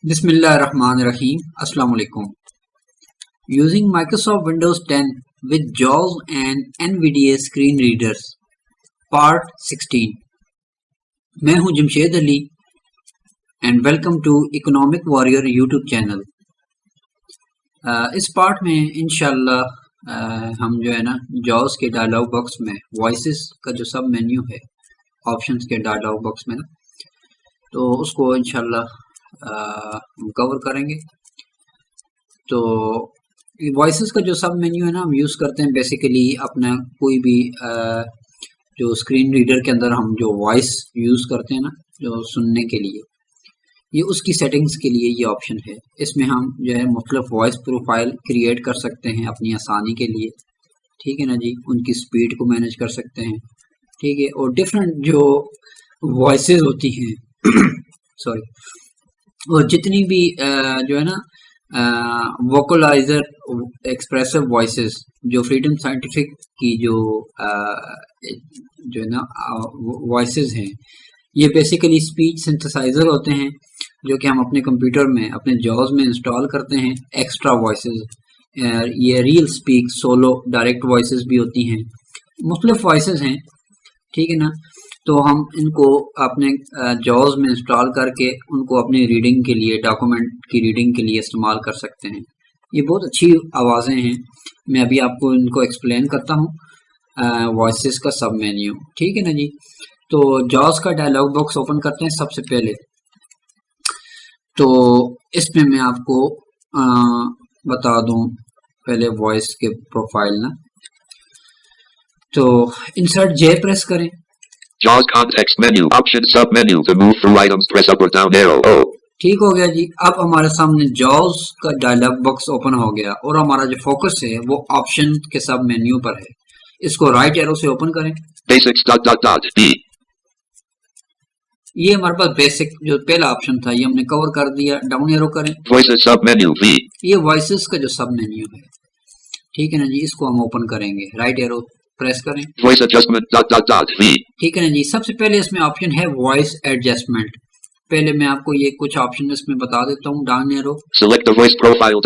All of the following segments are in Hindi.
Bismillahirrahmanirrahim. Assalamu alaikum. Using Microsoft Windows 10 with JAWS and NVDA screen readers. Part 16. मैं हूं Jamshed Ali and welcome to Economic Warrior YouTube channel. इस पार्ट में इंशाल्लाह हम जो है ना JAWS के डायलॉग बॉक्स में वॉइसेस का जो सब मेन्यू है ऑप्शंस के डायलॉग बॉक्स में ना, तो उसको इंशाल्लाह हम कवर करेंगे। तो वॉइसेस का जो सब मेन्यू है ना, हम यूज़ करते हैं बेसिकली अपना कोई भी जो स्क्रीन रीडर के अंदर हम जो वॉइस यूज़ करते हैं ना, जो सुनने के लिए, ये उसकी सेटिंग्स के लिए ये ऑप्शन है। इसमें हम जो है मुख्तलिफ वॉइस प्रोफाइल क्रिएट कर सकते हैं अपनी आसानी के लिए, ठीक है ना जी। उनकी स्पीड को मैनेज कर सकते हैं, ठीक है। और डिफरेंट जो वॉइसेस होती हैं सॉरी, और जितनी भी जो है ना वोकलाइजर एक्सप्रेसिव वॉइसेस जो फ्रीडम साइंटिफिक की जो है ना वॉइसेस हैं, ये बेसिकली स्पीच सिंथेसाइजर होते हैं जो कि हम अपने कंप्यूटर में अपने जॉब्स में इंस्टॉल करते हैं। एक्स्ट्रा वॉइसेस, ये real speak, solo, direct voices भी होती हैं, मुख्तलिफ वॉइसेस हैं, ठीक है ना। तो हम इनको अपने जॉब्स में इंस्टॉल करके उनको अपनी रीडिंग के लिए, डॉक्यूमेंट की रीडिंग के लिए इस्तेमाल कर सकते हैं। ये बहुत अच्छी आवाज़ें हैं। मैं अभी आपको इनको एक्सप्लेन करता हूँ वॉइसेस का सब मेन्यू, ठीक है ना जी। तो जॉब्स का डायलॉग बॉक्स ओपन करते हैं सबसे पहले। तो इसमें मैं आपको बता दूं पहले वॉइस के प्रोफाइल ना, तो इंसर्ट जे प्रेस करें। JAWS context menu, option sub menu, to move through items press up or down arrow. O. ठीक हो गया जी। अब हमारे सामने JAWS का डायलॉग बॉक्स ओपन हो गया और हमारा जो फोकस है वो ऑप्शन के सब मेन्यू पर है। इसको राइट एरो से ओपन करें। Basics B. ये हमारे पास बेसिक जो पहला ऑप्शन था ये हमने कवर कर दिया। डाउन एरो करें। Voices sub menu V. ये वॉइसेस का जो सब मेन्यू है, ठीक है ना जी। इसको हम ओपन करेंगे, राइट एरो प्रेस करें। Voice adjustment V. ठीक है ना जी। सबसे पहले इसमें ऑप्शन है वॉइस एडजस्टमेंट। पहले मैं आपको ये कुछ ऑप्शन इसमें बता देता हूँ। Down arrow, Select a voice profile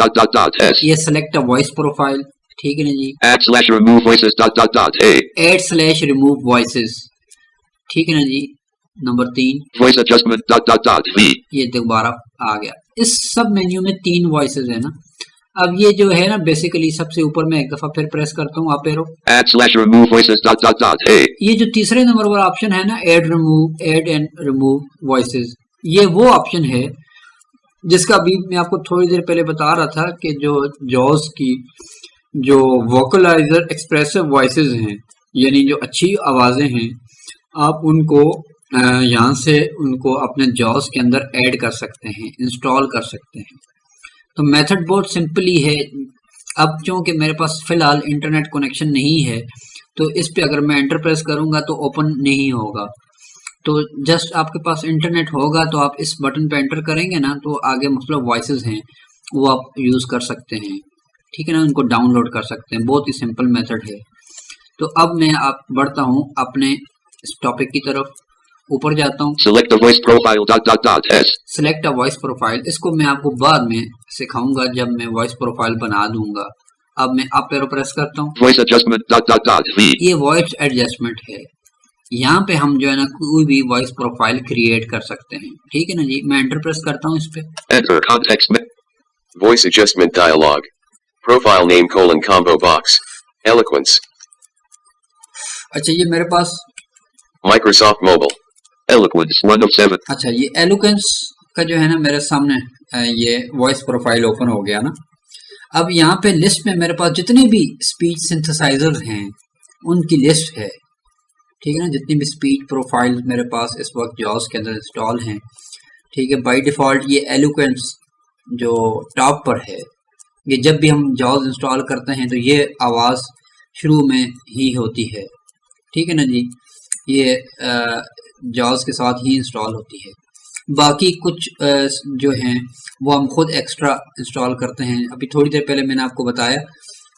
S. ये सेलेक्ट अ वॉइस प्रोफाइल, ठीक है ना जी। Add/remove voices A. Add/remove voices, ठीक है ना जी। Number 3 Voice adjustment V. ये दोबारा आ गया। इस सब मेन्यू में 3 वॉइसेस है ना। अब ये जो है ना बेसिकली सबसे ऊपर मैं एक दफा फिर प्रेस करता हूँ, आप एरो। Add/remove voices A. ये जो तीसरे नंबर वाला ऑप्शन है ना, एड एंड रिमूव वॉइसेस, ये वो ऑप्शन है जिसका अभी मैं आपको थोड़ी देर पहले बता रहा था कि जो जॉस की जो वोकलाइजर एक्सप्रेसिव वॉइसेस हैं, यानी जो अच्छी आवाजें हैं, आप उनको यहाँ से उनको अपने जॉस के अंदर ऐड कर सकते हैं, इंस्टॉल कर सकते हैं। तो मेथड बहुत सिंपल ही है। अब क्योंकि मेरे पास फिलहाल इंटरनेट कनेक्शन नहीं है, तो इस पे अगर मैं एंटर प्रेस करूंगा तो ओपन नहीं होगा। तो जस्ट आपके पास इंटरनेट होगा तो आप इस बटन पे एंटर करेंगे ना, तो आगे मतलब वॉइसेस हैं वो आप यूज़ कर सकते हैं, ठीक है ना। उनको डाउनलोड कर सकते हैं, बहुत ही सिंपल मेथड है। तो अब मैं आप बढ़ता हूँ अपने इस टॉपिक की तरफ, ऊपर जाता हूँ। Select a voice profile S. Select a voice profile, इसको मैं आपको बाद में सिखाऊंगा जब मैं वॉइस प्रोफाइल बना दूंगा। अब मैं अप एरो प्रेस करता हूँ। Voice adjustment V. ये वॉइस एडजस्टमेंट है। यहाँ पे हम जो है ना कोई भी वॉइस प्रोफाइल क्रिएट कर सकते हैं, ठीक है ना जी। मैं एंटर प्रेस करता हूँ इस पे। Enter context voice adjustment dialog. Profile name combo box. Eloquence. अच्छा, ये मेरे पास Microsoft Mobile. Eloquence 1 of 7. अच्छा, ये एलोकेंस का जो है ना मेरे सामने ये वॉइस प्रोफाइल ओपन हो गया ना। अब यहाँ पे लिस्ट में मेरे पास जितने भी स्पीच सिंथेसाइजर्स हैं उनकी लिस्ट है, ठीक है ना। जितनी भी स्पीच प्रोफाइल मेरे पास इस वक्त जॉस के अंदर इंस्टॉल हैं, ठीक है। बाय डिफ़ॉल्ट ये एलोकेंस जो टॉप पर है, ये जब भी हम जॉस इंस्टॉल करते हैं तो ये आवाज़ शुरू में ही होती है, ठीक है ना जी। ये जॉस के साथ ही इंस्टॉल होती है। बाकी कुछ जो हैं वो हम खुद एक्स्ट्रा इंस्टॉल करते हैं। अभी थोड़ी देर पहले मैंने आपको बताया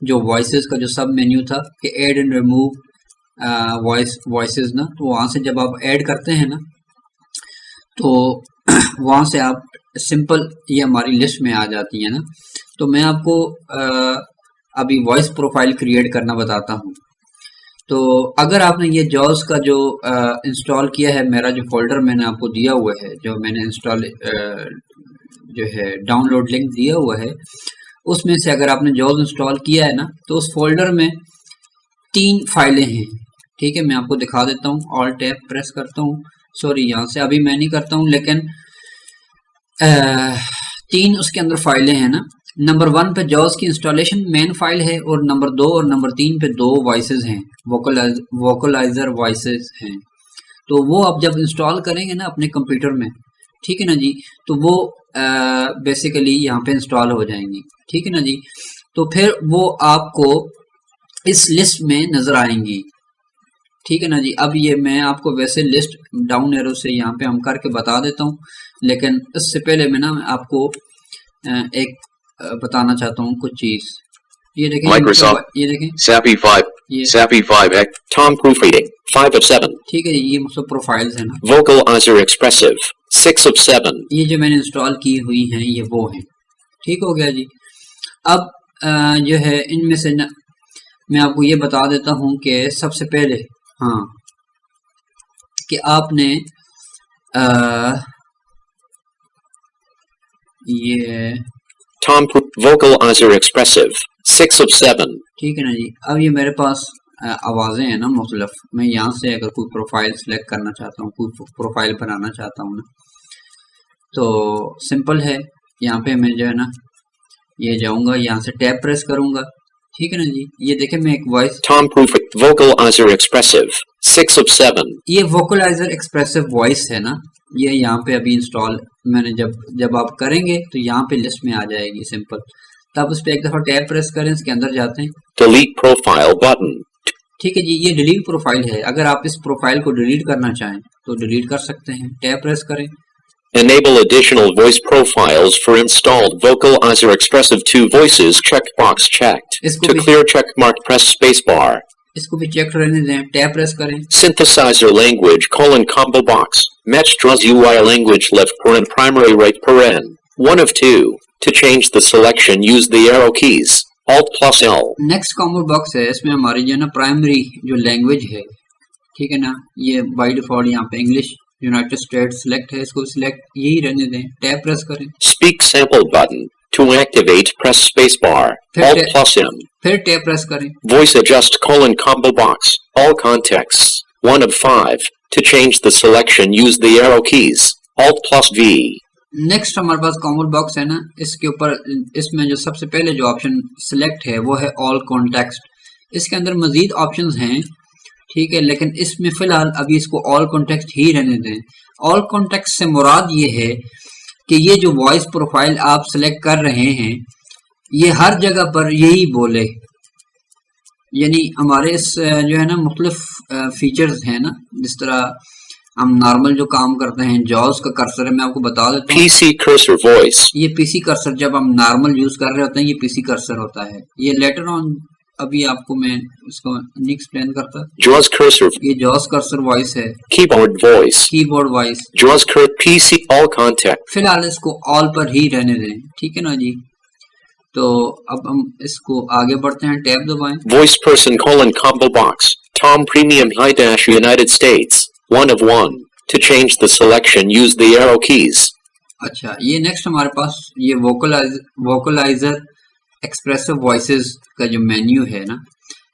जो वॉइसेस का जो सब मेन्यू था कि ऐड एंड रिमूव वॉइसेस ना, तो वहाँ से जब आप ऐड करते हैं ना, तो वहाँ से आप सिंपल ये हमारी लिस्ट में आ जाती है ना। तो मैं आपको अभी वॉइस प्रोफाइल क्रिएट करना बताता हूँ। तो अगर आपने ये जॉस का जो इंस्टॉल किया है, मेरा जो फोल्डर मैंने आपको दिया हुआ है, जो मैंने इंस्टॉल जो है डाउनलोड लिंक दिया हुआ है, उसमें से अगर आपने जॉस इंस्टॉल किया है ना, तो उस फोल्डर में 3 फाइलें हैं। ठीक है, मैं आपको दिखा देता हूँ। ऑल टैब प्रेस करता हूँ, सॉरी यहाँ से अभी मैं नहीं करता हूँ, लेकिन 3 उसके अंदर फाइलें हैं ना। नंबर 1 पे जॉस की इंस्टॉलेशन मेन फाइल है, और नंबर 2 और नंबर 3 पे 2 वॉइसेस हैं, वोकलाइजर वॉइसेस हैं। तो वो आप जब इंस्टॉल करेंगे ना अपने कंप्यूटर में, ठीक है ना जी, तो वो बेसिकली यहाँ पे इंस्टॉल हो जाएंगी। ठीक है ना जी, तो फिर वो आपको इस लिस्ट में नजर आएंगी। ठीक है ना जी। अब ये मैं आपको वैसे लिस्ट डाउन एरो से यहाँ पे हम करके बता देता हूँ, लेकिन इससे पहले मैं ना आपको एक बताना चाहता हूँ कुछ चीज। ये देखें, Microsoft, ये देखें, SAPI 5, ये SAPI 5X, Tom proofreading, 5 of 7. ठीक है, ये सब प्रोफाइल्स है ना। Vocalizer expressive, 6 of 7. ये जो मैंने इंस्टॉल की हुई हैं ये वो हैं। ठीक हो गया जी। अब जो है इनमें से ना मैं आपको ये बता देता हूँ कि सबसे पहले हाँ कि आपने ये Vocalizer expressive, 6 of 7. ठीक है ना जी। अब ये मेरे पास आवाज़ें हैं ना मुख्तलिफ। मैं यहाँ से अगर कोई प्रोफाइल सेलेक्ट करना चाहता हूँ, कोई प्रोफाइल बनाना चाहता हूँ ना, तो सिंपल है, यहाँ पे मैं जो है ना ये जाऊँगा, यहाँ से टैब प्रेस करूँगा। ठीक है ना जी। ये देखें, मैं एक वॉइस Vocalizer expressive, 6 of 7. ये वोकलाइजर एक्सप्रेसिव वॉइस है ना, ये यहाँ पे अभी इंस्टॉल मैंने जब आप करेंगे तो यहाँ पे लिस्ट में आ जाएगी सिंपल। तब उस पर एक दफ़ा टैब प्रेस करें, इसके अंदर जाते हैं, Delete profile button. ठीक है जी। ये डिलीट प्रोफाइल है, अगर आप इस प्रोफाइल को डिलीट करना चाहें तो डिलीट कर सकते हैं। टैब प्रेस करें, Enable additional voice profiles for installed Vocalizer expressive 2 voices checkbox checked. इसको To भी clear checkmark press spacebar. इसको भी चेक रहने दें, टैब प्रेस करें। Synthesizer language combo box. Match draws UI language left paren primary right paren. 1 of 2. To change the selection use the arrow keys. Alt+L. Next combo box है, इसमें हमारी जो है ना प्राइमरी जो लैंग्वेज है, ठीक है ना, ये बाय डिफॉल्ट यहाँ पे इंग्लिश यूनाइटेड स्टेट्स सिलेक्ट है, इसको सिलेक्ट यही रहने दें। टैब प्रेस करें, Speak sample button. To activate press spacebar. Alt+M. फिर टैब प्रेस करें। Voice adjust combo box. All contexts. 1 of 5. To change the selection use the arrow keys. Alt+V. Next हमारे पास कॉम्बो बॉक्स है ना, इसके ऊपर इसमें जो सबसे पहले जो ऑप्शन सिलेक्ट है वो है ऑल कॉन्टेक्स्ट। इसके अंदर मजीद ऑप्शंस हैं, ठीक है, लेकिन इसमें फिलहाल अभी इसको ऑल कॉन्टेक्स्ट ही रहने दें। ऑल कॉन्टेक्स्ट से मुराद ये है कि ये जो वॉइस प्रोफाइल आप सिलेक्ट कर रहे हैं ये हर जगह पर यही बोले, यानी हमारे इस जो है ना मुख्तलिफ फीचर्स हैं ना, जिस तरह हम नॉर्मल जो काम करते हैं, जॉस का कर्सर है, मैं आपको बता देता हूँ। PC cursor voice. ये पीसी कर्सर जब हम नॉर्मल यूज कर रहे होते हैं ये पीसी कर्सर होता है। ये लेटर ऑन अभी आपको मैं इसको नहीं एक्सप्लेन करता। JAWS cursor. ये जॉस कर्सर वॉइस है, Keyboard voice. Keyboard voice. JAWS PC all contact. फिलहाल इसको ऑल पर ही रहने दें, ठीक है ना जी। तो अब हम इसको आगे बढ़ते हैं, टैब दबाएं। Voice person combo box. Tom Premium High Dash United States. 1 of 1. To change the selection use the arrow keys. अच्छा, ये नेक्स्ट हमारे पास ये वोकलाइजर एक्सप्रेसिव वॉइसेस का जो मेन्यू है ना,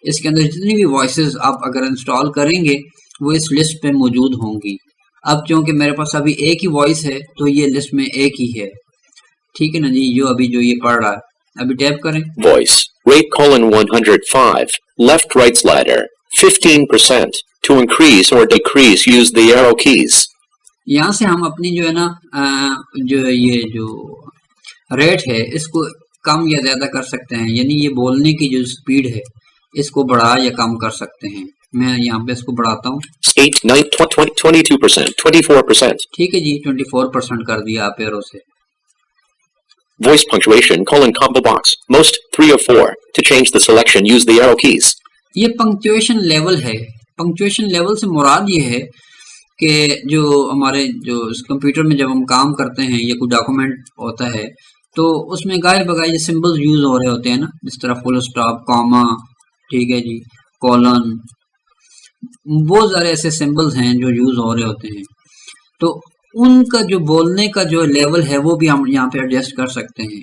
इसके अंदर जितनी भी वॉइसेस आप अगर इंस्टॉल करेंगे वो इस लिस्ट पे मौजूद होंगी। अब क्योंकि मेरे पास अभी एक ही वॉइस है तो ये लिस्ट में एक ही है, ठीक है ना जी। जो ये पढ़ रहा है, अभी टैप करें। Voice. Rate 105. Left right slider. 15%. To increase or decrease use the arrow keys. यहाँ से हम अपनी जो है ना जो रेट है इसको कम या ज्यादा कर सकते हैं, यानी ये बोलने की जो स्पीड है इसको बढ़ा या कम कर सकते हैं। मैं यहाँ पे इसको बढ़ाता हूँ। 8, 9, 22%, 24%. ठीक है जी, 24% कर दिया आप एरो से। Voice punctuation combo box. Most 3 of 4. To change the selection use the arrow keys. ये पंक्चुएशन लेवल है। पंक्चुएशन लेवल से मुराद ये है कि जो हमारे जो कंप्यूटर में जब हम काम करते हैं या कोई डॉक्यूमेंट होता है तो उसमें गाये बगाए जो सिंबल्स यूज हो रहे होते हैं ना, जिस तरह फुल स्टॉप, कॉमा, ठीक है जी, कॉलन, बहुत सारे ऐसे सिंबल्स हैं जो यूज हो रहे होते हैं। तो उनका जो बोलने का जो लेवल है वो भी हम यहाँ पे एडजस्ट कर सकते हैं,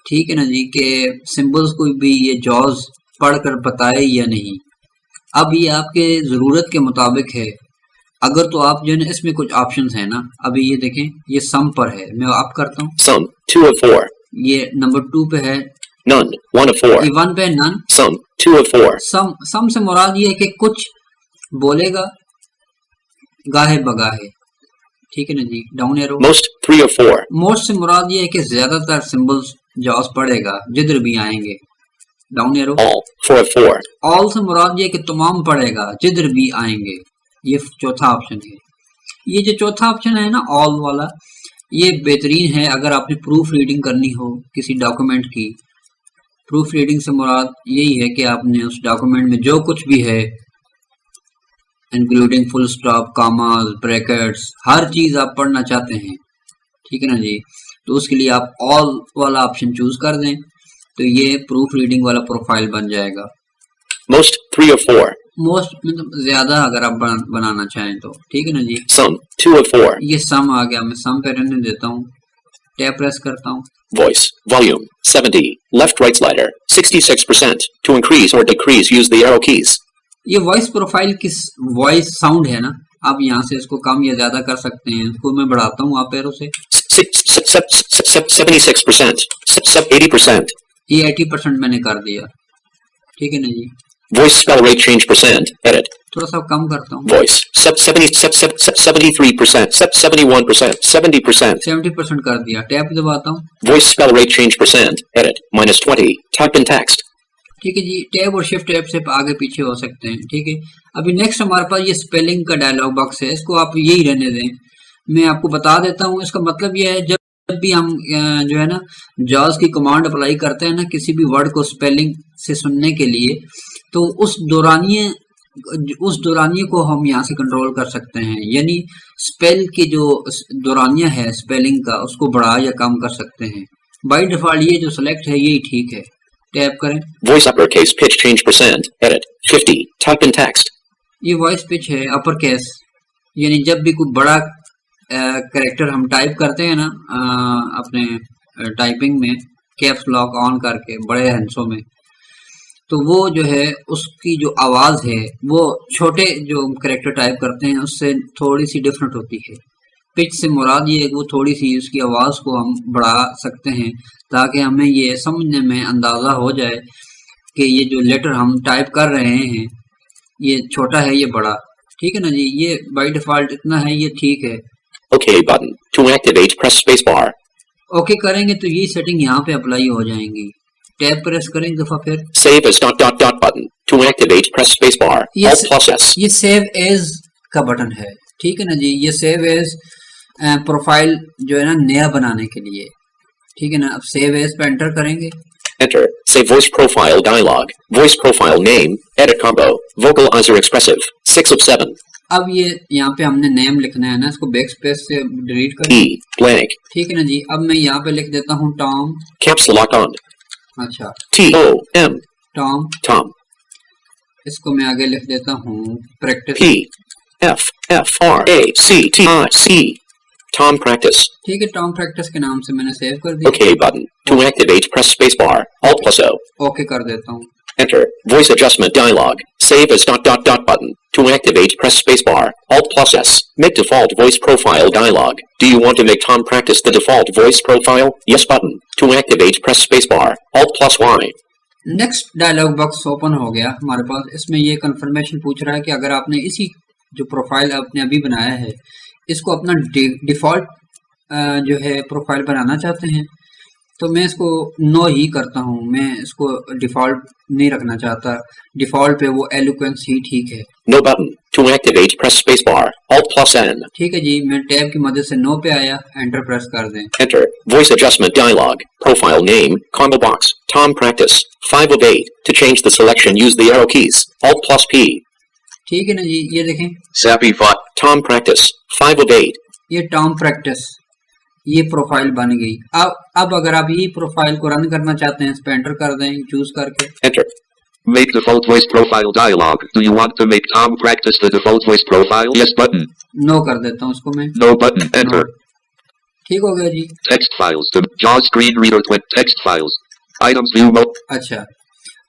ठीक है ना जी, कि सिंबल्स को भी ये जॉज पढ़कर बताए या नहीं। अब ये आपके ज़रूरत के मुताबिक है। अगर तो आप जो है ना, इसमें कुछ ऑप्शंस हैं ना, अभी ये देखें, ये सम पर है, मैं आप करता हूँ Sum, 2 of 4. ये नंबर 2 पे है, None, 1 of 4. ये 1 पे है नन। Sum, 2 of 4. सम से मुराद ये है कि कुछ बोलेगा गाहे बगाहे, ठीक है ना जी, down arrow. Most, 3 of 4. Most से मुराद ये है कि ज्यादातर सिंबल्स जॉस पढ़ेगा जिधर भी आएंगे, down arrow. All, 4 of 4. All से मुराद ये है कि तमाम पढ़ेगा जिधर भी आएंगे, ये चौथा ऑप्शन है। ये जो चौथा ऑप्शन है ना, ऑल वाला, ये बेहतरीन है अगर आपने प्रूफ रीडिंग करनी हो किसी डॉक्यूमेंट की। प्रूफ रीडिंग से मुराद यही है कि आपने उस डॉक्यूमेंट में जो कुछ भी है, including full stop, commas, brackets, हर चीज आप पढ़ना चाहते हैं, ठीक है ना जी, तो उसके लिए आप ऑल वाला ऑप्शन चूज कर दें, तो ये प्रूफ रीडिंग वाला प्रोफाइल बन जाएगा। Most, 3 of 4. मोस्ट मतलब ज्यादा अगर आप बनाना चाहें तो, ठीक है ना जी। Sum, 2 of 4. ये सम आ गया, मैं सम पे रहने देता हूँ, टैप प्रेस करता हूँ। Voice, volume, 70. Left right slider, 66%. To increase or decrease, use the arrow keys. ये वॉइस प्रोफाइल किस वॉइस साउंड है ना, आप यहाँ से इसको कम या ज्यादा कर सकते हैं। इसको मैं बढ़ाता हूँ आप एरो से, 76%. 80%. ये 80% मैंने कर दिया, ठीक है ना जी। Voice spell rate change percent. Edit. थोड़ा सा कम करता हूँ, Voice, 73%. 71%. 70%. 70% कर दिया, टैप दबाता हूँ, Voice spell rate change percent. Edit. -20. Type in text. ठीक है जी। टैब और शिफ्ट टैब से आगे पीछे हो सकते हैं, ठीक है। अभी नेक्स्ट हमारे पास ये स्पेलिंग का डायलॉग बॉक्स है, इसको आप यही रहने दें। मैं आपको बता देता हूँ, इसका मतलब ये है जब भी हम जो है ना जॉज की कमांड अप्लाई करते हैं ना किसी भी वर्ड को स्पेलिंग से सुनने के लिए, तो उस दौरानिये को हम यहाँ से कंट्रोल कर सकते हैं, यानी स्पेल की जो दौरानिया है स्पेलिंग का, उसको बढ़ा या कम कर सकते हैं। बाय डिफॉल्ट ये जो सेलेक्ट है यही ठीक है, टैप करें। Voice uppercase pitch change percent. Edit. 50. Type in text. ये वॉइस पिच है अपर केस, यानी जब भी कोई बड़ा कैरेक्टर हम टाइप करते हैं ना अपने टाइपिंग में कैप्स लॉक ऑन करके बड़े हंसों में, तो वो जो है उसकी जो आवाज़ है वो छोटे जो कैरेक्टर टाइप करते हैं उससे थोड़ी सी डिफरेंट होती है। पिच से मुराद ये है कि वो थोड़ी सी उसकी आवाज़ को हम बढ़ा सकते हैं ताकि हमें ये समझने में अंदाज़ा हो जाए कि ये जो लेटर हम टाइप कर रहे हैं ये छोटा है ये बड़ा, ठीक है ना जी। ये बाय डिफ़ॉल्ट इतना है, ये ठीक है। OK button. To activate, press spacebar. Okay करेंगे तो ये सेटिंग यहाँ पे अप्लाई हो जाएंगी। टैब प्रेस करें एक दफ़ा फिर। Save as ... button. To activate, press spacebar. Alt plus S. ये सेव एज का बटन है, ठीक है ना जी। ये सेव एज प्रोफाइल जो है ना नया बनाने के लिए, ठीक है ना। अब सेव एज पे एंटर करेंगे। Enter. Save voice profile dialog. Voice profile name. Edit combo. Vocalizer expressive. 6 of 7. अब ये यहाँ पे हमने नेम लिखना है ना, इसको बैक स्पेस से डिलीट करें, T. Blank. ठीक है ना जी। अब मैं यहाँ पे लिख देता हूँ टॉम। Caps lock on. अच्छा, T-O-M. टॉम। Tom. इसको मैं आगे लिख देता हूँ प्रैक्टिस। P-F-F-R-A-C-T-I-C. Tom practice. ठीक है, टॉम प्रैक्टिस के नाम से मैंने सेव कर दिया। OK button. To activate, press spacebar. Alt plus O. Okay कर देता हूँ। Enter. Voice adjustment dialog. Save as ... button. To activate, press spacebar. Alt plus S. Make default voice profile dialog. Do you want to make Tom practice the default voice profile? Yes button. To activate, press spacebar. Alt plus Y. Next dialog box open हो गया हमारे पास। इसमें ये कंफर्मेशन पूछ रहा है कि अगर आपने इसी जो प्रोफाइल आपने अभी बनाया है इसको अपना डिफ़ॉल्ट जो है प्रोफाइल बनाना चाहते हैं, तो मैं इसको नो ही करता हूँ। मैं इसको डिफ़ॉल्ट नहीं रखना चाहता, डिफ़ॉल्ट पे वो एलोक्वेंस ही ठीक है। No button. To activate, press spacebar. Alt plus N. ठीक है जी, मैं टैब की मदद से नो पे आया, एंटर प्रेस कर दें। Enter. Voice adjustment dialog. Profile name. Combo box. Tom practice. 5 of 8. To change the selection, use the arrow keys. Alt plus P. ठीक है ना जी, ये देखें Sappy Font. Tom Practice, 5 of 8. ये टॉम प्रैक्टिस, ये प्रोफाइल बन गई। अब अगर आप ये प्रोफाइल को रन करना चाहते हैं, इस पे एंटर कर दें चूज करके। Enter. Make default voice profile dialog. Do you want to make Tom Practice the default voice profile? Yes button. No कर देता हूँ उसको मैं। No button. Enter. ठीक हो गया जी। Text files. The JAWS screen reader twin. Text files. Items view mode. अच्छा,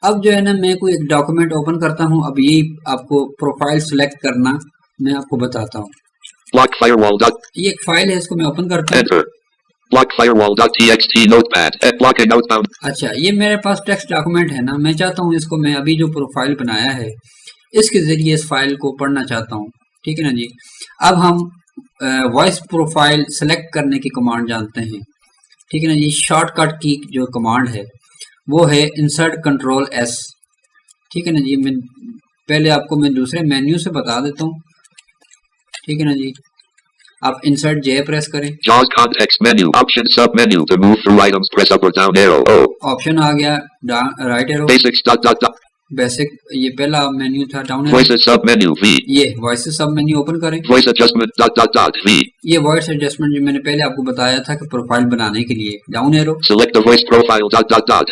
अब जो है ना मैं कोई एक डॉक्यूमेंट ओपन करता हूँ। अब ये आपको प्रोफाइल सिलेक्ट करना मैं आपको बताता हूँ। Block firewall. ये एक फाइल है, इसको मैं ओपन करता हूँ। Enter. Block firewall.txt notepad. Blocking outbound. अच्छा, ये मेरे पास टेक्स्ट डॉक्यूमेंट है ना, मैं चाहता हूँ इसको, मैं अभी जो प्रोफाइल बनाया है इसके जरिए इस फाइल को पढ़ना चाहता हूँ। ठीक है ना जी। अब हम वॉइस प्रोफाइल सेलेक्ट करने की कमांड जानते हैं। ठीक है ना जी। शॉर्टकट की जो कमांड है वो है इंसर्ट कंट्रोल एस। ठीक है ना जी। मैं पहले आपको मैं दूसरे मेन्यू से बता देता हूँ। ठीक है ना जी। आप इंसर्ट जे प्रेस करें, JAWS context menu. Option sub menu. To move through items, press up or down arrow. O. Option आ गया राइट एरो, Basics. बेसिक, ये पहला मेन्यू था, down arrow, Voices sub menu. V. ये वॉइस सब मेन्यू ओपन करें। Voice adjustment. V. ये वॉइस एडजस्टमेंट जो मैंने पहले आपको बताया था कि प्रोफाइल बनाने के लिए down arrow, Select the voice profile.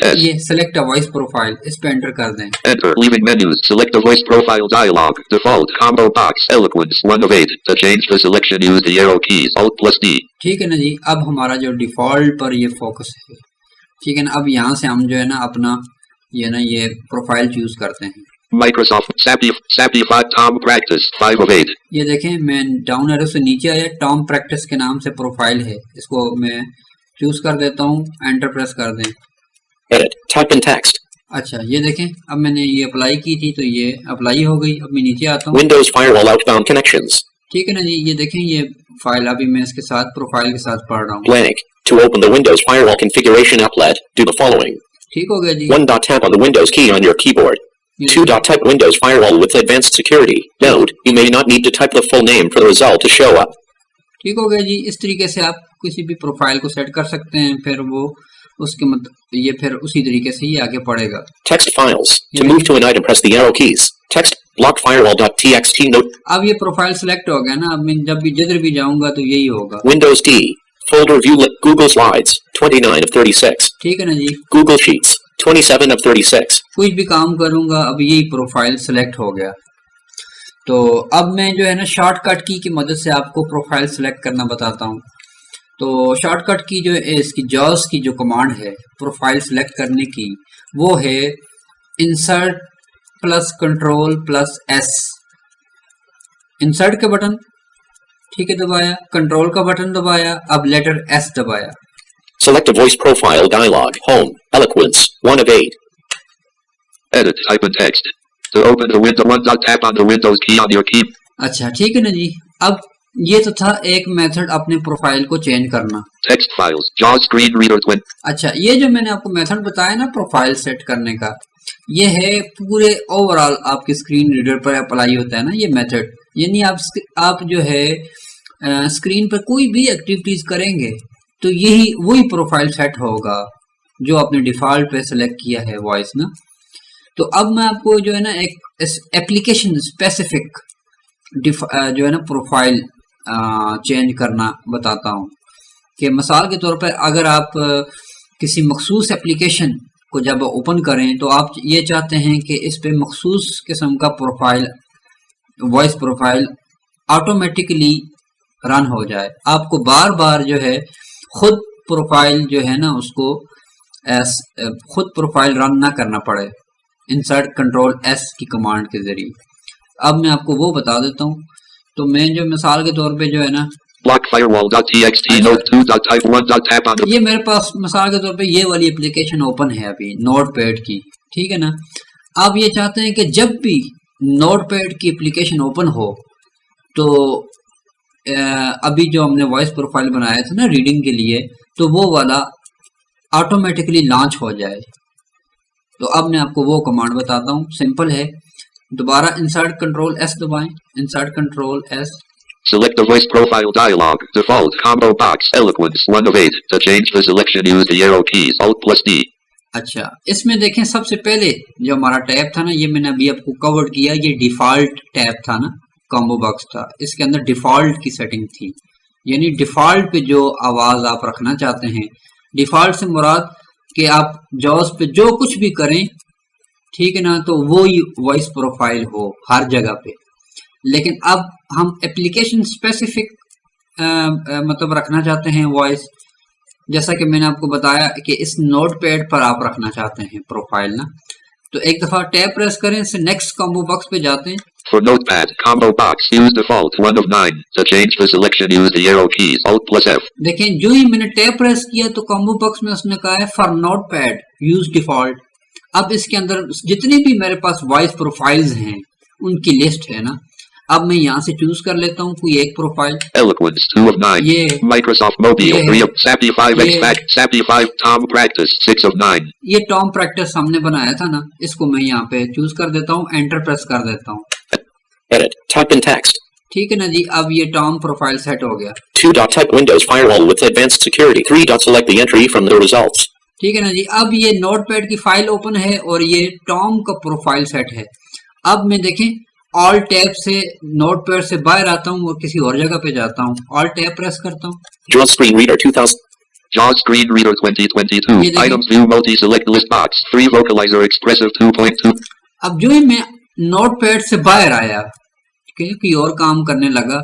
S. ये सेलेक्ट अ वॉइस प्रोफाइल, इस पे एंटर कर दें। Enter. Leaving menus. Select the voice profile dialog. Default combo box. Eloquence 1 of 8. To change the selection, use the arrow keys. Alt+D. ठीक है ना जी। अब हमारा जो डिफॉल्ट पर ये फोकस है। ठीक है ना। अब यहाँ से हम जो है ना अपना ये प्रोफाइल चूज करते हैं। Microsoft Sappy 5 Tom Practice 5 of 8. ये देखें मैं डाउन एरो से नीचे आया, टॉम प्रैक्टिस के नाम से प्रोफाइल है, इसको मैं चूज कर देता हूँ, एंटर प्रेस कर दें। Edit. Type in text. अच्छा, ये देखें अब मैंने ये अप्लाई की थी तो ये अप्लाई हो गई। अब मैं नीचे आता हूँ। Windows Firewall outbound connections. ठीक है ना जी। ये देखें ये फाइल अभी मैं इसके साथ प्रोफाइल के साथ पढ़ रहा हूँ। Blank. To open the Windows Firewall configuration applet, do the following. ठीक हो गया जी। 1. Tap on the Windows key on your keyboard. 2. Type Windows Firewall with advanced security. Note, you may not need to type the full name for the result to show up. ठीक हो गया जी। इस तरीके से आप किसी भी प्रोफाइल को सेट कर सकते हैं, फिर वो उसके ये फिर उसी तरीके से ही आगे पड़ेगा। Text files. To move to an item, press the arrow keys. Text block firewall.txt note. अब ये प्रोफाइल सेलेक्ट हो गया ना, अब मैं जब भी जिधर भी जाऊंगा तो यही होगा। Windows D. Folder view Google Slides. 29 of 36. ठीक है ना जी। Google Sheets. 27 of 36. कुछ भी काम करूंगा अब यही प्रोफाइल सेलेक्ट हो गया। तो अब मैं जो है ना शॉर्टकट की मदद से आपको प्रोफाइल सेलेक्ट करना बताता हूँ। तो शॉर्टकट की जो है इसकी जॉस की जो कमांड है प्रोफाइल सेलेक्ट करने की, वो है insert plus control plus S. Insert का बटन ठीक है दबाया, कंट्रोल का बटन दबाया, अब लेटर एस दबाया। Select a voice profile dialog. Home. Eloquence. 1 of 8. Edit. Type in text. To open the window, tap on the Windows key on your key. अच्छा ठीक है ना जी। अब ये तो था एक मेथड अपने प्रोफाइल को चेंज करना। Text files. JAWS screen reader twin. अच्छा, ये जो मैंने आपको मेथड बताया ना प्रोफाइल सेट करने का, ये है पूरे ओवरऑल आपके स्क्रीन रीडर पर अप्लाई होता है ना ये मेथड। यानी आप जो है स्क्रीन पर कोई भी एक्टिविटीज करेंगे तो यही वही प्रोफाइल सेट होगा जो आपने डिफॉल्ट पे सेलेक्ट किया है वॉइस ना। तो अब मैं आपको जो है ना एक एप्लीकेशन स्पेसिफिक जो है ना प्रोफाइल चेंज करना बताता हूँ। कि मिसाल के तौर पर अगर आप किसी मखसूस एप्लीकेशन को जब ओपन करें तो आप ये चाहते हैं कि इस पे मखसूस किस्म का profile voice profile automatically run हो जाए, आपको बार बार जो है खुद प्रोफाइल जो है ना उसको खुद प्रोफाइल रन ना करना पड़े इंसर्ट कंट्रोल एस की कमांड के जरिए। अब मैं आपको वो बता देता हूँ। तो मैं जो मिसाल के तौर पे जो है ना Block firewall.txt note2.type1.tap on the ये मेरे पास मिसाल के तौर पे ये वाली एप्लीकेशन ओपन है अभी नोटपैड की, ठीक है ना। आप ये चाहते हैं कि जब भी नोटपैड की एप्लीकेशन ओपन हो तो अभी जो हमने वॉइस प्रोफाइल बनाया था ना रीडिंग के लिए, तो वो वाला ऑटोमेटिकली लॉन्च हो जाए। तो अब मैं आपको वो कमांड बताता हूँ, सिंपल है। दोबारा इंसर्ट कंट्रोल एस दबाएं, insert control S. Select the voice profile dialog. Default combo box. Eloquence 1 of 8. To change the selection, use the arrow keys. Alt+D. अच्छा, इसमें देखें सबसे पहले जो हमारा टैब था ना, ये मैंने अभी आपको कवर किया, ये डिफॉल्ट टैब था ना, कॉम्बो बॉक्स था, इसके अंदर डिफॉल्ट की सेटिंग थी, यानी डिफॉल्ट पे जो आवाज आप रखना चाहते हैं, डिफॉल्ट से मुराद कि आप जॉस पे जो कुछ भी करें, ठीक है ना, तो वो ही वॉइस प्रोफाइल हो हर जगह पे। लेकिन अब हम एप्लीकेशन स्पेसिफिक मतलब रखना चाहते हैं वॉइस, जैसा कि मैंने आपको बताया कि इस नोटपैड पर आप रखना चाहते हैं प्रोफाइल ना, तो एक दफा टैब प्रेस करें, इससे नेक्स्ट कॉम्बो बॉक्स पे जाते हैं। For Notepad, combo box, use default 1 of 9. To change the selection, use the arrow keys, Alt+F. देखें जो ही मैंने टैब प्रेस किया तो कॉम्बो बॉक्स में उसने कहा है फॉर नोटपैड यूज डिफॉल्ट। अब इसके अंदर जितनी भी मेरे पास वॉइस प्रोफाइल्स हैं उनकी लिस्ट है ना, अब मैं यहाँ से चूज कर लेता हूँ कोई एक profile. Eloquence 2 of 9. Yeah. Microsoft Mobile Yeah. 3 of Sappy 5 Yeah. Xpac Sappy 5 Tom Practice 6 of 9. ये टॉम प्रैक्टिस हमने बनाया था ना, इसको मैं यहाँ पे चूज कर देता हूँ, एंटर प्रेस कर देता हूँ। Edit. Type in text. ठीक है ना जी, अब ये टॉम प्रोफाइल सेट हो गया। 2. Type Windows Firewall with advanced security. 3. Select the entry from the results. ठीक है ना जी, अब ये नोटपैड की फाइल ओपन है और ये टॉम का प्रोफाइल सेट है। अब मैं देखें ऑल टैब से नोटपैड से बाहर आता हूँ और किसी और जगह पे जाता हूँ, ऑल टैब प्रेस करता हूँ। JAWS Screen Reader 2000. JAWS Screen Reader 2022. ये देखिए। Items View Multi-Select List Box. Free Vocalizer Expressive 2.2. अब जो ही मैं नोटपैड से बाहर आया, कोई और काम करने लगा,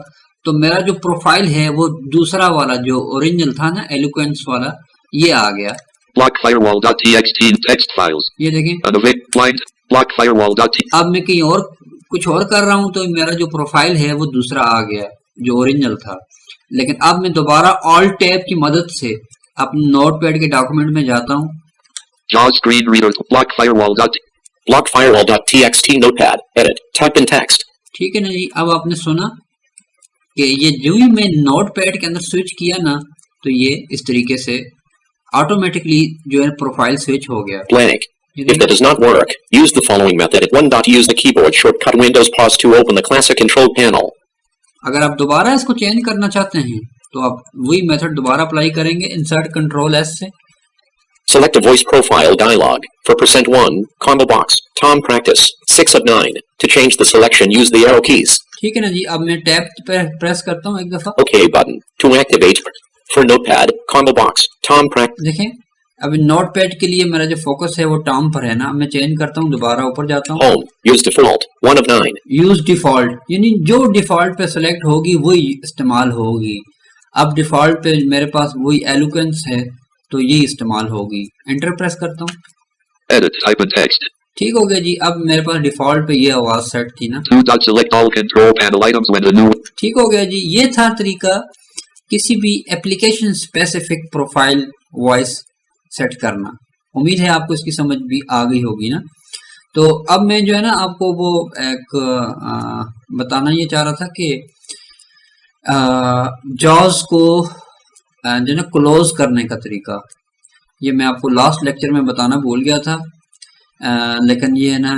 तो मेरा जो प्रोफाइल है वो दूसरा वाला जो ओरिजिनल था ना, एलोक्वेंस वाला, ये आ गया। Block firewall.txt text files. ये देखें, Unavailable. Blind. Block firewall.txt. अब मैं कहीं और कुछ और कर रहा हूं तो मेरा जो प्रोफाइल है वो दूसरा आ गया जो ओरिजिनल था। लेकिन अब मैं दोबारा ऑल टैब की मदद से अपने नोटपैड के डॉक्यूमेंट में जाता हूं। JAWS Screen Reader. Block firewall.txt. Block firewall.txt notepad. Edit. Type in text. ठीक है ना जी, अब आपने सुना कि ये जो ही मैं नोटपैड के अंदर स्विच किया ना, तो ये इस तरीके से ऑटोमेटिकली जो है प्रोफाइल स्विच हो गया। Blank. If that does not work, use the following method. At 1. Use the keyboard shortcut Windows pause to open the classic control panel. अगर आप दोबारा इसको चेंज करना चाहते हैं तो आप वही मेथड दोबारा अप्लाई करेंगे, इंसर्ट कंट्रोल एस से। Select a voice profile dialog. For %1, combo box, Tom Practice, 6 of 9. To change the selection, use the arrow keys. ठीक है ना जी, अब मैं टैब पे प्रेस करता हूँ एक दफा। OK button. To activate. For Notepad, combo box, Tom Practice. देखें, अभी नोटपैड के लिए मेरा जो फोकस है वो टॉम पर है ना, मैं चेंज करता हूँ, दोबारा ऊपर जाता हूँ। Home. Use default, 1 of 9. Use default, यानी जो डिफॉल्ट पे सेलेक्ट होगी वही इस्तेमाल होगी। अब डिफॉल्ट पे मेरे पास वही एलोक्वेंस है तो ये इस्तेमाल होगी। एंटर प्रेस करता हूँ। Edit. Type in text. ठीक हो गया जी, अब मेरे पास डिफॉल्ट पे ये आवाज सेट थी ना। 2. Select all control panel items when the new. ठीक हो गया जी, ये था तरीका किसी भी application specific profile voice set करना। उम्मीद है आपको इसकी समझ भी आ गई होगी ना। तो अब मैं जो है ना आपको वो एक बताना ये चाह रहा था कि जॉज को जो ना क्लोज करने का तरीका, ये मैं आपको लास्ट लेक्चर में बताना भूल गया था। लेकिन ये है ना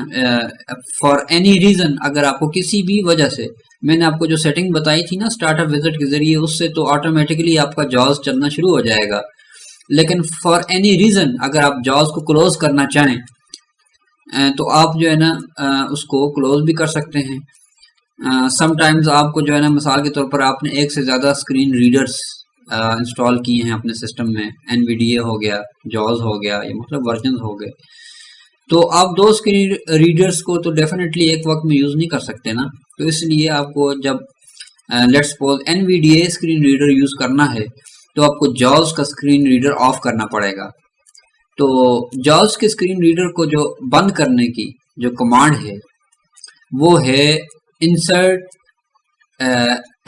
फॉर एनी रीजन, अगर आपको किसी भी वजह से, मैंने आपको जो सेटिंग बताई थी ना स्टार्टअप विजिट के जरिए, उससे तो ऑटोमेटिकली आपका जॉज चलना शुरू हो जाएगा। लेकिन फॉर एनी रीजन अगर आप जॉज को क्लोज करना चाहें तो आप जो है ना उसको क्लोज भी कर सकते हैं। समटाइम्स आपको जो है ना, मिसाल के तौर पर आपने एक से ज़्यादा स्क्रीन रीडर्स इंस्टॉल किए हैं अपने सिस्टम में, NVDA हो गया, जॉज हो गया, ये मतलब वर्जन हो गए, तो आप 2 स्क्रीन रीडर्स को तो डेफिनेटली एक वक्त में यूज़ नहीं कर सकते ना। तो इसलिए आपको जब let's suppose NVDA screen reader use करना है तो आपको जॉज का स्क्रीन रीडर ऑफ करना पड़ेगा। तो जॉज के स्क्रीन रीडर को जो बंद करने की जो कमांड है वो है इंसर्ट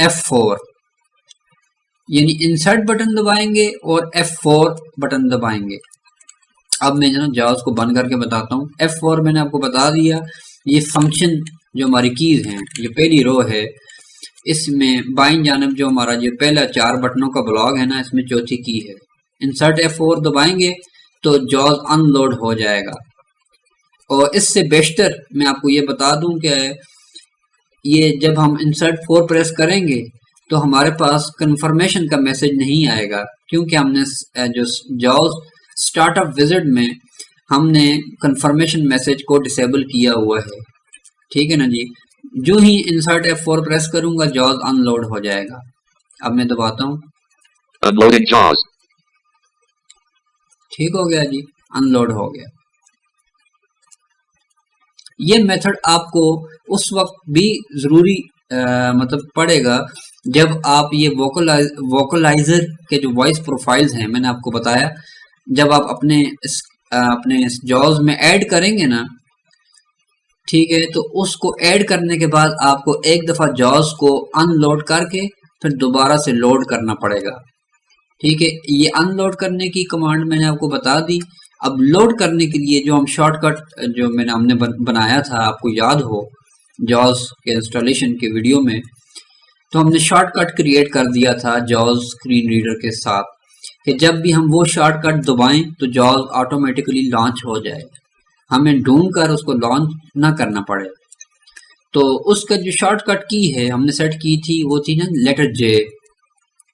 F4, यानी इंसर्ट बटन दबाएंगे और F4 बटन दबाएंगे। अब मैं जो जॉज को बंद करके बताता हूँ। F4 मैंने आपको बता दिया, ये फंक्शन जो हमारी कीज हैं, ये पहली रो है, इसमें बाईं जानब जो हमारा जो पहला 4 बटनों का ब्लॉक है ना, इसमें चौथी की है। इंसर्ट F4 दबाएंगे तो जॉज अनलोड हो जाएगा। और इससे बेशतर मैं आपको ये बता दूं कि ये जब हम इंसर्ट 4 प्रेस करेंगे तो हमारे पास कंफर्मेशन का मैसेज नहीं आएगा, क्योंकि हमने जो जॉज स्टार्टअप विजिट में हमने कंफर्मेशन मैसेज को डिसेबल किया हुआ है, ठीक है ना जी। जो ही इंसर्ट F4 प्रेस करूंगा जॉज अनलोड हो जाएगा। अब मैं दबाता हूँ, Unloading JAWS. ठीक हो गया जी, अनलोड हो गया। ये मेथड आपको उस वक्त भी जरूरी मतलब पड़ेगा जब आप ये वोकलाइजर के जो वॉइस प्रोफाइल्स हैं, मैंने आपको बताया, जब आप अपने जॉज में ऐड करेंगे ना, ठीक है, तो उसको ऐड करने के बाद आपको एक दफा जॉज को अनलोड करके फिर दोबारा से लोड करना पड़ेगा, ठीक है। ये अनलोड करने की कमांड मैंने आपको बता दी। अब लोड करने के लिए जो हम शॉर्टकट जो हमने बनाया था, आपको याद हो जॉज के इंस्टॉलेशन के वीडियो में, तो हमने शॉर्टकट क्रिएट कर दिया था जॉज स्क्रीन रीडर के साथ कि जब भी हम वो शॉर्टकट दबाएं तो जॉज ऑटोमेटिकली लॉन्च हो जाए, हमें ढूंढ कर उसको लॉन्च ना करना पड़े। तो उसका जो शॉर्टकट की है हमने सेट की थी वो थी ना लेटर जे,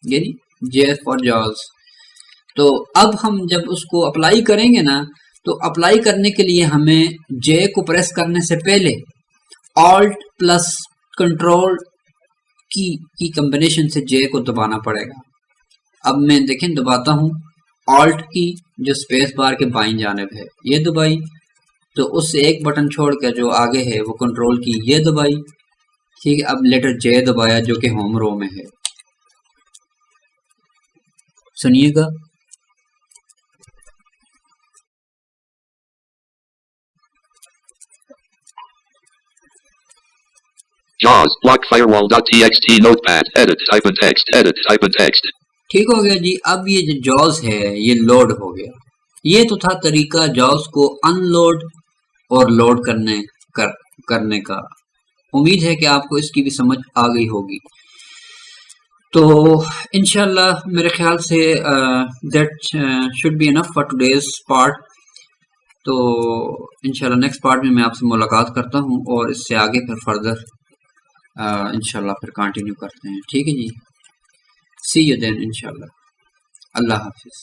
यानी जे फॉर जॉज। तो अब हम जब उसको अप्लाई करेंगे ना, तो अप्लाई करने के लिए हमें जे को प्रेस करने से पहले ऑल्ट प्लस कंट्रोल की कॉम्बिनेशन से जे को दबाना पड़ेगा। अब मैं देखें दबाता हूँ, ऑल्ट की जो स्पेस बार के बाईं जानिब है ये दबाई, तो उससे एक बटन छोड़ कर जो आगे है वो कंट्रोल की ये दबाई, ठीक है। अब लेटर जे दबाया जो कि होम रो में है, सुनिएगा। JAWS, block firewall.txt, notepad, edit, type and text, edit, type and text. ठीक हो गया जी। अब ये जो जॉज है ये लोड हो गया। ये तो था तरीका जॉज को अनलोड और लोड करने का। उम्मीद है कि आपको इसकी भी समझ आ गई होगी। तो इंशाल्लाह मेरे ख्याल say that should be enough for today's part. तो इंशाल्लाह नेक्स्ट पार्ट में मैं आपसे मुलाकात करता हूँ और इससे आगे फिर फर्दर इंशाल्लाह फिर कंटिन्यू करते हैं, ठीक है जी। सी यू देन इंशाल्लाह। अल्लाह हाफिज।